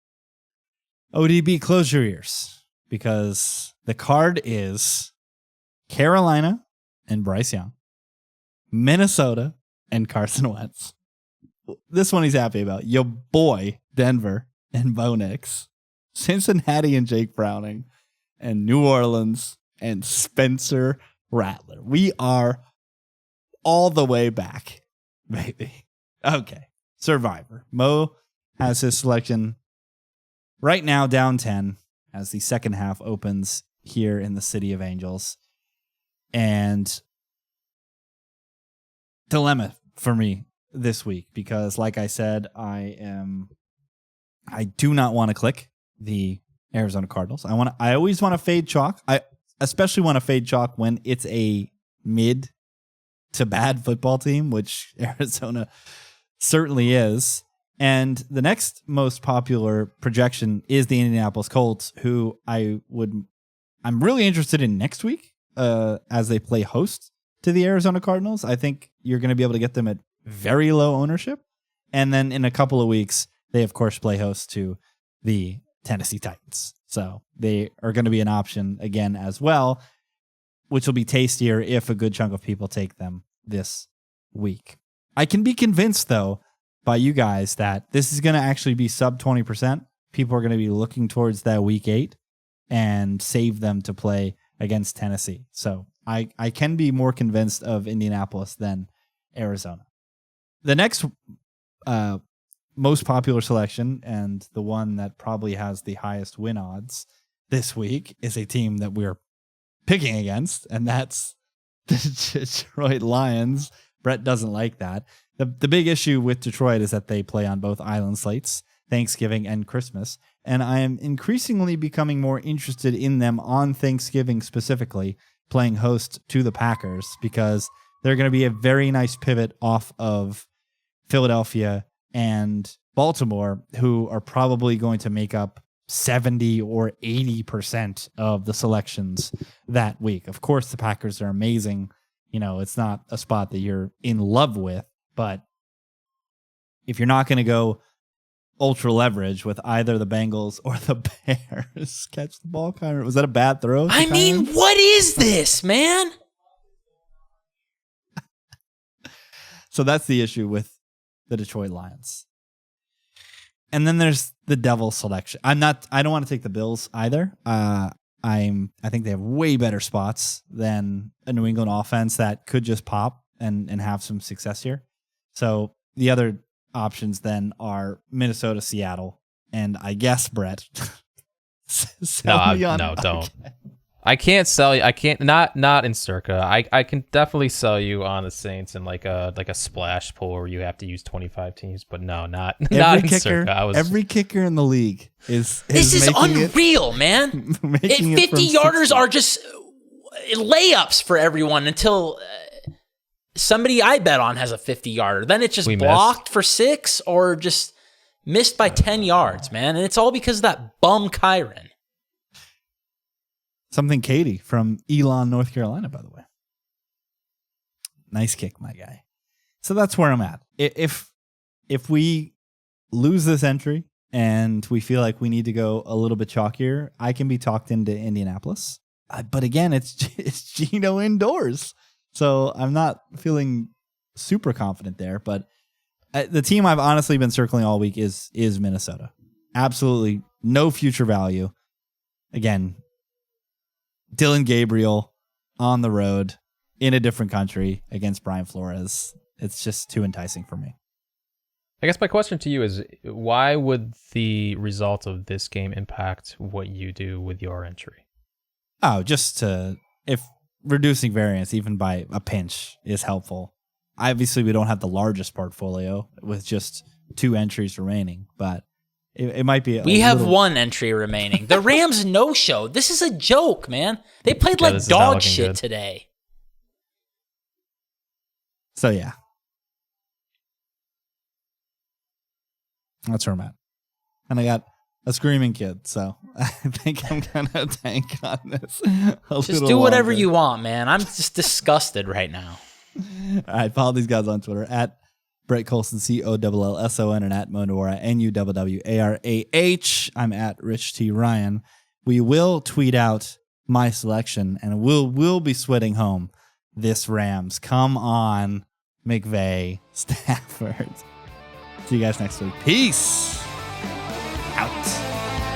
ODB, close your ears, because the card is Carolina and Bryce Young, Minnesota and Carson Wentz. This one he's happy about. Your boy, Denver and Bo Nix, Cincinnati and Jake Browning, and New Orleans and Spencer Rattler. We are all the way back, baby. Okay, Survivor. Mo has his selection right now down 10 as the second half opens here in the City of Angels. And dilemma for me this week, because like I said, I do not want to click the Arizona Cardinals. I always want to fade chalk. I especially want to fade chalk when it's a mid to bad football team, which Arizona certainly is. And the next most popular projection is the Indianapolis Colts, who I'm really interested in next week as they play host to the Arizona Cardinals. I think you're going to be able to get them at very low ownership. And then in a couple of weeks, they of course play host to the Tennessee Titans. So they are going to be an option again as well, which will be tastier if a good chunk of people take them this week. I can be convinced, though, by you guys that this is going to actually be sub 20%. People are going to be looking towards that week 8 and save them to play against Tennessee. So I can be more convinced of Indianapolis than Arizona. The next most popular selection, and the one that probably has the highest win odds this week, is a team that we're picking against, and that's the Detroit Lions. Brett doesn't like that. The big issue with Detroit is that they play on both island slates, Thanksgiving and Christmas. And I am increasingly becoming more interested in them on Thanksgiving specifically, playing host to the Packers, because they're going to be a very nice pivot off of Philadelphia and Baltimore, who are probably going to make up 70 or 80% of the selections that week. Of course, the Packers are amazing. You know, it's not a spot that you're in love with, but if you're not going to go ultra leverage with either the Bengals or the Bears, catch the ball, Kyron. Was that a bad throw? I mean, what is this, man? So that's the issue with the Detroit Lions. And then there's the devil selection. I don't want to take the Bills either. I think they have way better spots than a New England offense that could just pop and have some success here. So the other options then are Minnesota, Seattle, and I guess Brett. Don't. I can't sell you. I can't not in Circa. I can definitely sell you on the Saints in like a splash pool where you have to use 25 teams, but no, not in Circa. Every kicker in the league is this is unreal, man. 50-yarders are just layups for everyone until somebody I bet on has a 50-yarder. Then it's just blocked for 6 or just missed by 10 yards, man. And it's all because of that bum Kyron. Something Katie from Elon, North Carolina, by the way. Nice kick, my guy. So that's where I'm at. If we lose this entry and we feel like we need to go a little bit chalkier, I can be talked into Indianapolis. But again, it's Geno indoors. So I'm not feeling super confident there. But the team I've honestly been circling all week is Minnesota. Absolutely no future value. Again, Dylan Gabriel on the road in a different country against Brian Flores. It's just too enticing for me. I guess my question to you is, why would the result of this game impact what you do with your entry? Oh, if reducing variance even by a pinch is helpful. Obviously, we don't have the largest portfolio with just 2 entries remaining, but it might be. We have 1 entry remaining. The Rams no-show. This is a joke, man. They played like dog shit today. So, yeah. That's where I'm at. And I got a screaming kid, so I think I'm going to tank on this. Just do whatever you want, man. I'm just disgusted right now. All right, follow these guys on Twitter at Brett Colson, COLLSON, and at Monora, NUWWARAH. I'm at Rich T. Ryan. We will tweet out my selection, and we'll be sweating home this Rams. Come on, McVay, Stafford. See you guys next week. Peace out.